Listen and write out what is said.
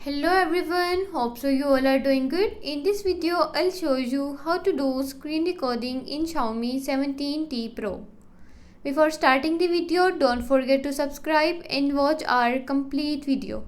Hello everyone, hope so you all are doing good. In this video, I'll show you how to do screen recording in Xiaomi 17T Pro. Before starting the video, don't forget to subscribe and watch our complete video.